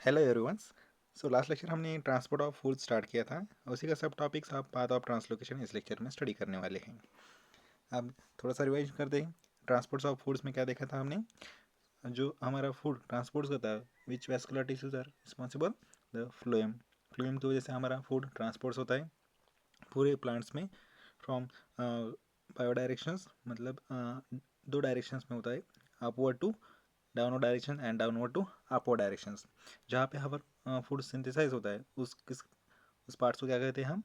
Hello everyone's. So last lecture हमने transport of food start किया था। उसी का सब टॉपिक्स आप पाथ ऑफ ट्रांसलोकेशन इस लेक्चर में स्टडी करने वाले हैं। अब थोड़ा सा रिवाइज कर दें। ट्रांसपोर्ट्स ऑफ फूड्स में क्या देखा था हमने? जो हमारा फूड ट्रांसपोर्ट्स होता है, which vascular tissues are responsible? The phloem. Phloem की वजह से हमारा फूड ट्रांसपोर्ट्स होता है पूरे प्लांट्स में, फ्रॉम बायो डायरेक्शंस, मतलब दो डायरेक्शंस में होता है, upward to downward direction and downward to upward directions. जहाँ पे हमारा फूड सिंथेसाइज होता है उस पार्ट्स को क्या कहते हैं हम,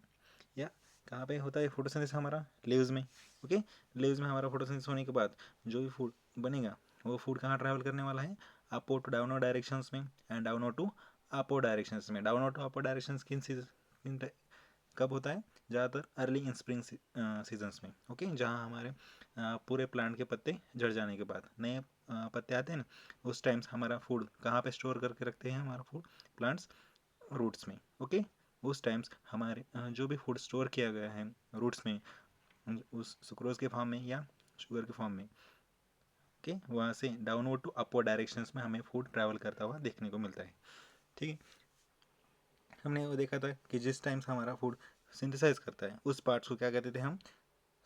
या कहाँ पे होता है फोटोसिंथेसिस हमारा? लीव्स में। ओके, लीव्स में हमारा फोटोसिंथेसिस होने के बाद जो भी फूड बनेगा वो फूड कहाँ ट्रैवल करने वाला है? अपवर्ड टू डाउनवर्ड डायरेक्शंस में and downward to upward directions में। डाउनवर्ड टू अपवर्ड डायरेक्शंस कब होता है? ज़्यादातर अर्ली इन स्प्रिंग सीजन्स में। ओके, जहाँ हमारे पूरे प्लांट के पत्ते झड़ जाने के बाद नए पत्ते आते हैं ना, उस टाइम्स हमारा फूड कहाँ पे स्टोर करके रखते हैं हमारा फूड प्लांट्स? रूट्स में। ओके, उस टाइम्स हमारे जो भी फूड स्टोर किया गया है रूट्स में, उस सुक्रोज के फॉर्म में या शुगर के फॉर्म में, ओके, वहाँ से डाउनवर्ड टू अपवर्ड डायरेक्शंस में हमें फूड ट्रैवल करता हुआ देखने को मिलता है। ठीक है, हमने वो देखा था कि जिस टाइम्स हमारा फूड सिंथेसाइज करता है उस पार्ट्स को क्या कहते थे हम?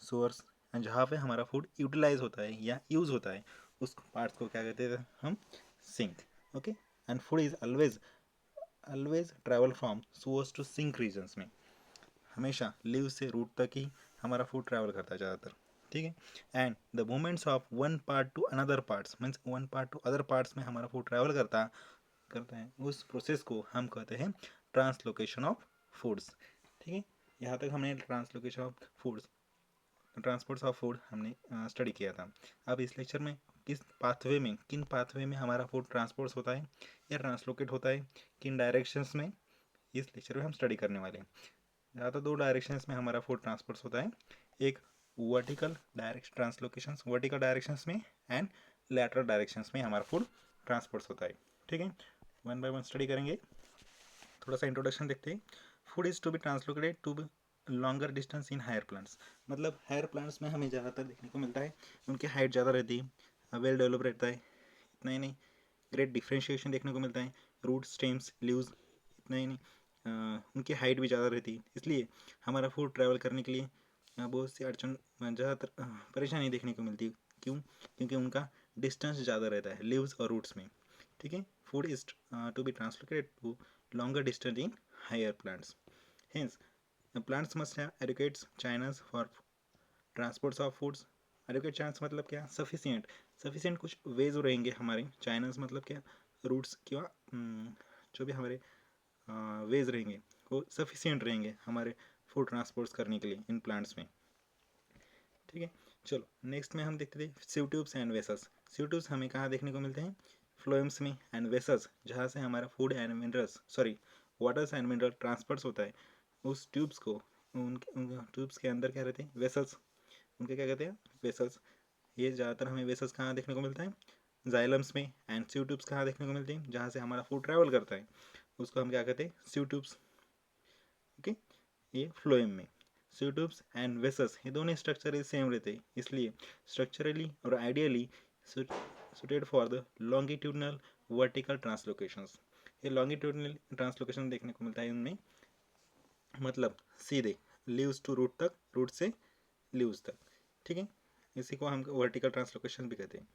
सोर्स। एंड जहाँ पे हमारा फूड यूटिलाइज होता है या यूज़ होता है उस पार्ट्स को क्या कहते थे हम? Sink. Okay, and food is always travel from source to sink regions में। हमेशा लीव से रूट तक ही हमारा फूड ट्रैवल करता है ज़्यादातर। ठीक है, and the movements of one part two another parts means one part two other parts में हमारा फूड ट्रैवल करता है, उस प्रोसेस को हम कहते हैं ट्रांसलोकेशन ऑफ फूड्स। ठीक है, यहाँ तक हमने translocation of foods, transports of food हमने स्टडी किया था। अब इस लेक्चर में किन पाथवे में हमारा फूड ट्रांसपोर्ट्स होता है या ट्रांसलोकेट होता है, किन डायरेक्शंस में, इस लेक्चर में हम स्टडी करने वाले हैं। ज़्यादातर दो डायरेक्शंस में हमारा फूड ट्रांसपोर्ट्स होता है, एक वर्टिकल डायरेक्ट ट्रांसलोकेशंस वर्टिकल डायरेक्शंस में एंड लैटरल डायरेक्शंस में हमारा फूड ट्रांसपोर्ट्स होता है। ठीक है, वन बाय वन स्टडी करेंगे। थोड़ा सा इंट्रोडक्शन देखते हैं। Food is to be translocated to longer distance in higher plants. मतलब हायर प्लांट्स में हमें ज़्यादातर देखने को मिलता है उनकी हाइट ज़्यादा रहती है, वेल डेवलप रहता है, इतना ही नहीं, ग्रेट डिफ्रेंशिएशन देखने को मिलता है, रूट स्टेम्स लीव्स, इतना ही नहीं, उनकी हाइट भी ज़्यादा रहती है। इसलिए हमारा फूड ट्रैवल करने के लिए बहुत सी अड़चन, ज़्यादातर परेशानी देखने को मिलती है। क्यों? क्योंकि उनका डिस्टेंस ज़्यादा रहता है लीव्स और रूट्स में। ठीक है, food is to be translocated to longer distance in higher plants. Hence, the plants must have adequate channels for transports of foods. Adequate channels मतलब क्या? सफिशियंट कुछ वेज रहेंगे हमारे। चाइनल्स मतलब क्या? रूट्स क्या, जो भी हमारे वेज रहेंगे वो सफिशियंट रहेंगे हमारे फूड ट्रांसपोर्ट्स करने के लिए इन प्लांट्स में। ठीक है, चलो नेक्स्ट में हम देखते थे sieve tubes and vessels. Sieve tubes हमें कहाँ देखने को मिलते हैं? फ्लोएम्स में। एंड वेसल्स जहाँ से हमारा food and minerals, sorry, waters and mineral transfers होता है, उस ट्यूब्स को, उनके ट्यूब्स के अंदर क्या रहते हैं? वेसल्स। उनके क्या कहते हैं? वेसल्स। ये ज़्यादातर हमें वेसल्स कहाँ देखने को मिलता है? जाइलम्स में। एंड सीव ट्यूब्स कहाँ देखने को मिलती हैं? जहाँ से हमारा फूड ट्रैवल करता है उसको हम क्या कहते हैं? Sieve tubes. ओके, ये फ्लोएम में। सीव ट्यूब्स एंड वेसल्स ये दोनों स्ट्रक्चर सेम रहते हैं, इसलिए स्ट्रक्चरली और ideally suited for the longitudinal vertical translocations. ये लॉन्गिट्यूडनल ट्रांसलोकेशन देखने को मिलता है उनमें, मतलब सीधे लीव्स टू रूट तक, रूट से लीव्स तक। ठीक है, इसी को हम वर्टिकल ट्रांसलोकेशन भी कहते हैं।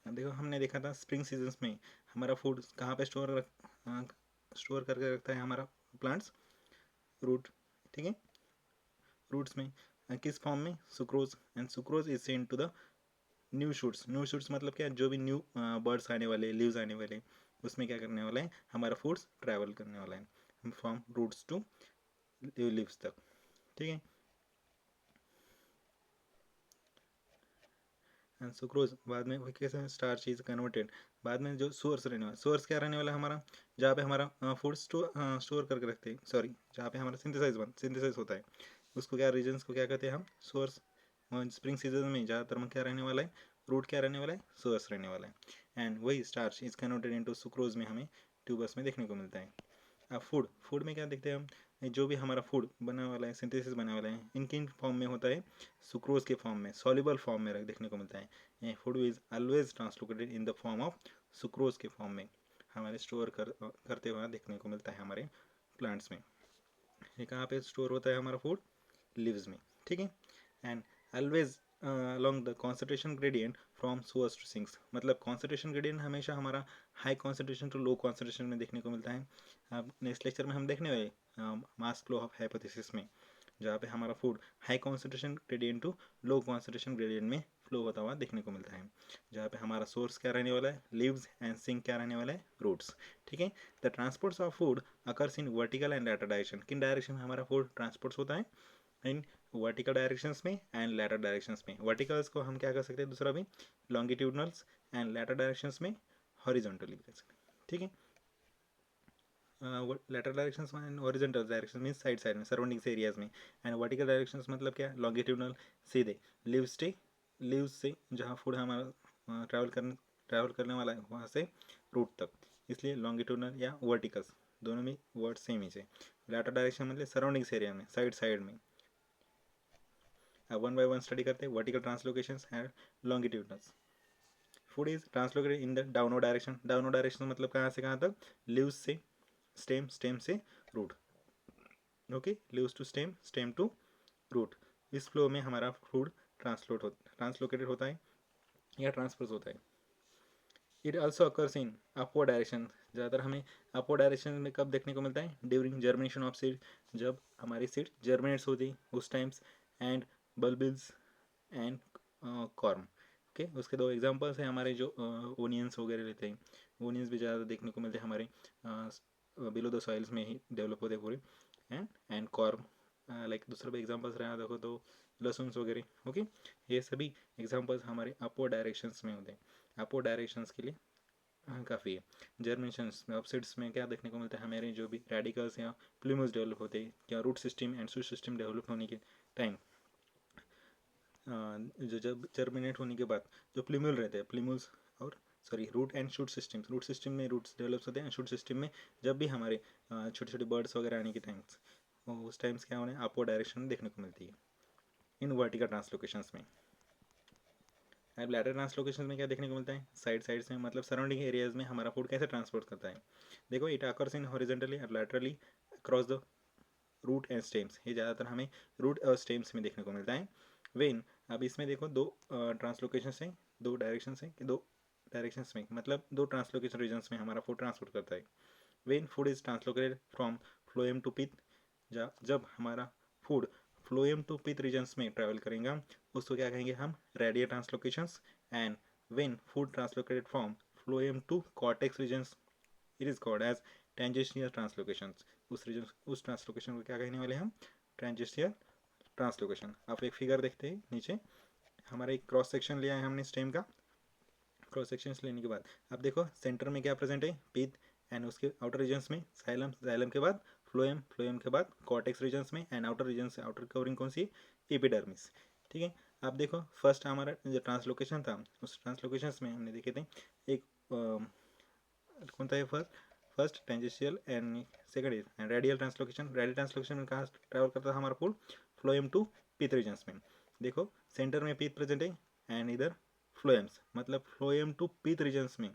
देखो हमने देखा था स्प्रिंग सीजन्स में हमारा फूड कहाँ पे स्टोर करके रखता है हमारा प्लांट्स? रूट। ठीक है, रूट्स में। किस फॉर्म में? Sucrose. And sucrose is send to the new shoots. New shoots मतलब क्या? जो भी न्यू बर्ड्स आने वाले, लीव्स आने वाले, उसमें क्या करने वाला है? हमारा फूड्स ट्रैवल करने वाला है फ्रॉम रूट्स टू लीव्स तक। ठीक है, एंड सुक्रोज बाद में कैसे स्टार्च इज कन्वर्टेड, बाद में जो सोर्स रहने वाला, सोर्स क्या रहने वाला है हमारा? जहाँ पे हमारा फूड स्टोर करके रखते हैं, सॉरी, जहाँ पे हमारा सिंथेसाइज होता है, उसको क्या, रीजन्स को क्या कहते हैं हम? सोर्स। स्प्रिंग सीजन में ज़्यादातर में क्या रहने वाला है? रूट क्या रहने वाला है? सोर्स रहने वाला है। एंड वही starch is converted into sucrose में हमें ट्यूबर्स में देखने को मिलता है। अब फूड में क्या देखते हैं हम? जो भी हमारा फूड बना वाला है, सिंथेसिस बना वाला है, इनके फॉर्म में होता है? सुक्रोज के फॉर्म में, सॉल्युबल फॉर्म में देखने को मिलता है। Food is always translocated in the form of sucrose के फॉर्म में हमारे करते हुए देखने को मिलता है हमारे प्लांट्स में। ये कहाँ पे स्टोर होता है हमारा फूड? लीव्स में, ठीक है। And always along the concentration gradient from sources to sinks, मतलब कॉन्सेंट्रेशन ग्रेडियंट हमेशा हमारा high concentration to low concentration में देखने को मिलता है। अब नेक्स्ट लेक्चर में हम देखने वाले मास फ्लो ऑफ हाइपोथेसिस में, जहाँ पे हमारा food high concentration gradient to low concentration gradient में फ्लो होता हुआ देखने को मिलता है, जहाँ पे हमारा सोर्स क्या रहने वाला है? लीव्स, एंड सिंक क्या रहने वाला है? रूट्स, ठीक है। The transports of food occurs in vertical and lateral direction, किन डायरेक्शन में हमारा फूड ट्रांसपोर्ट्स होता है? इन वर्टिकल डायरेक्शंस में एंड लैटरल डायरेक्शंस में। वर्टिकल्स को हम क्या कर सकते हैं दूसरा भी? लॉन्गिट्यूडनल्स, एंड लैटरल डायरेक्शंस में हॉरिजॉन्टली कर सकते हैं, ठीक है। लैटरल डायरेक्शंस में horizontal direction means side side में, सराउंडिंग्स एरियाज में, एंड वर्टिकल डायरेक्शंस मतलब क्या? लॉन्गिट्यूडनल, सीधे लीव्स से जहाँ फूड हमारा ट्रैवल करने वाला है वहाँ से रूट तक, इसलिए लॉन्गिट्यूडनल या वर्टिकल्स दोनों में वर्ड सेम ही है। लैटरल डायरेक्शन मतलब सराउंडिंग्स एरिया में, साइड साइड में। वन बाय वन स्टडी करते हैं vertical translocations and longitudinals. Food is translocated in the downward direction, downward direction मतलब कहाँ से कहाँ तक? लीव्स से स्टेम, स्टेम से root, okay. Leaves to stem, stem to root. इस फ्लो में हमारा फूड ट्रांसलोकेटेड होता है या ट्रांसफर्स होता है। It also occurs in upward direction, ज़्यादातर हमें अपवर्ड डायरेक्शन में कब देखने को मिलता है? ड्यूरिंग जर्मिनेशन ऑफ सीड, जब हमारी सीड जर्मिनेट्स होती उस times, and bulbils and corm, okay. उसके दो एग्जांपल्स हैं हमारे, जो ओनियंस वगैरह लेते हैं, ओनियंस भी ज़्यादा देखने को मिलते हैं हमारे बिलो द सॉइल्स में ही डेवलप होते हैं पूरे, एंड कॉर्म, लाइक दूसरा भी एग्जांपल्स रहा देखो तो लहसुन वगैरह, ओके। ये सभी एग्जांपल्स हमारे अपवर्ड डायरेक्शंस में होते हैं। अपवर्ड डायरेक्शंस के लिए काफ़ी है। जर्मिनेशन में अपसीड्स में क्या देखने को मिलता है? हमारे जो भी रेडिकल्स या प्लूमस डेवलप होते हैं, या root system and shoot system develop होने के टाइम, जो जब जर्मिनेट होने के बाद जो प्लूमुल रहते हैं, प्लूमुल्स और root and shoot system, root system में रूट्स डेवलप होते हैं, शूट सिस्टम में जब भी हमारे छोटे छोटे बर्ड्स वगैरह आने के टाइम्स, उस टाइम्स क्या होने अपवर्ड डायरेक्शन देखने को मिलती है इन वर्टिकल ट्रांसलोकेशंस में। अब लैटरल ट्रांसलोकेशन में क्या देखने को मिलता है? साइड साइड में, मतलब सराउंडिंग एरियाज में हमारा फूड कैसे ट्रांसपोर्ट करता है? देखो, इट अकर्स इन हॉरिजॉन्टली और laterally across the root and stems, ये ज़्यादातर हमें रूट और स्टेम्स में देखने को मिलता है। वेन, अब इसमें देखो दो ट्रांसलोकेशन हैं, दो डायरेक्शन हैं, कि दो डायरेक्शंस में मतलब दो ट्रांसलोकेशन रीजन्स में हमारा फूड ट्रांसपोर्ट करता है। When food is translocated from phloem to pith, जब हमारा food phloem to pith regions में ट्रैवल करेगा उसको क्या कहेंगे हम? Radial translocations. And when food translocated from phloem to cortex regions, it is called as tangential translocations. उस translocation को क्या कहने वाले हम? Transitional translocation. आप एक फिगर देखते हैं नीचे, हमारा एक क्रॉस सेक्शन लिया है हमने स्टेम का। क्रॉस सेक्शन लेने के बाद अब देखो सेंटर में क्या प्रेजेंट है? पीथ, एंड उसके आउटर रीजन्स में जाइलम, जाइलम के बाद फ्लोएम, फ्लोएम के बाद कॉर्टेक्स रीजन्स में, एंड आउटर रीजन से आउटर कवरिंग कौन सी? एपिडर्मिस, ठीक है। अब देखो फर्स्ट हमारा जो ट्रांसलोकेशन था उस ट्रांसलोकेशन में हमने देखे थे एक कौन था ये? First tangential, and second is radial translocation. Radial translocation में कहाँ ट्रैवल करता था हमारा food? Phloem to pith regions में। देखो सेंटर में पीथ प्रेजेंट है, एंड इधर फ्लोएम्स, मतलब फ्लोएम टू पीथ रीजन्स में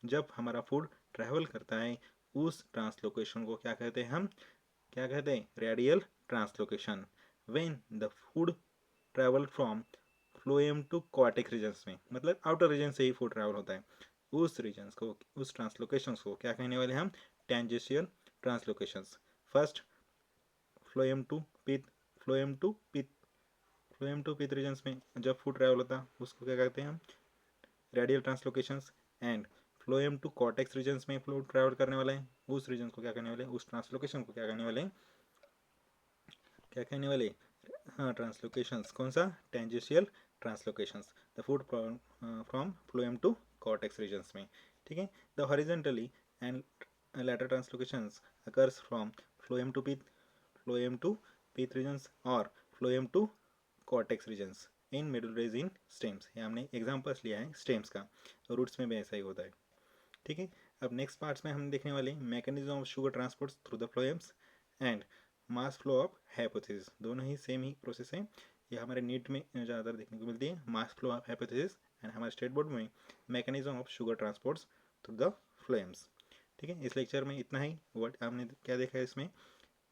जब हमारा फूड ट्रैवल करता है उस ट्रांसलोकेशन को क्या कहते हैं हम? क्या कहते हैं? Radial translocation. When the food travel from phloem to cortex regions में, मतलब आउटर रीजन से ही फूड ट्रैवल होता है, उस रीजन्स को, उस ट्रांसलोकेशंस को क्या कहने वाले हम? Tangential translocations. First phloem to pith, phloem to pith, phloem to pith regions में जब फूड ट्रैवल होता है उसको क्या कहते हैं हम? Radial translocations. And phloem to cortex regions में फूड ट्रैवल करने वाला है, उस रीजन को क्या कहने वाले? उस ट्रांसलोकेशन को क्या कहने वाले? क्या कहने वाले? हाँ, ट्रांसलोकेशंस। कौन सा? Tangential translocations. The food from phloem to cortex regions में, ठीक है। The horizontally and lateral translocations occurs from phloem to pith, phloem to pith regions or phloem to cortex regions in medullaries in stems। ये हमने examples लिया है stems का, roots में भी ऐसा ही होता है, ठीक है। अब नेक्स्ट पार्ट्स में हम देखने वाले mechanism of sugar transport through the phloems and mass flow of hypothesis. दोनों ही सेम ही प्रोसेस है, ये हमारे नीट में ज़्यादातर देखने को मिलती है, mass flow of hypothesis, and हमारे स्टेट बोर्ड में mechanism of sugar transports through the flames. ठीक है, इस लेक्चर में इतना ही। हमने क्या देखा है इसमें,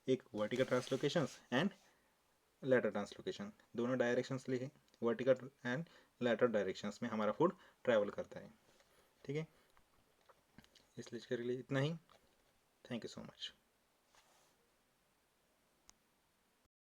एक vertical translocations and letter translocation, दोनों डायरेक्शंस लिखे, वर्टिकल एंड लैटर डायरेक्शंस में हमारा फूड ट्रैवल करता है। ठीक है, इस लेक्चर के लिए इतना ही। Thank you so much.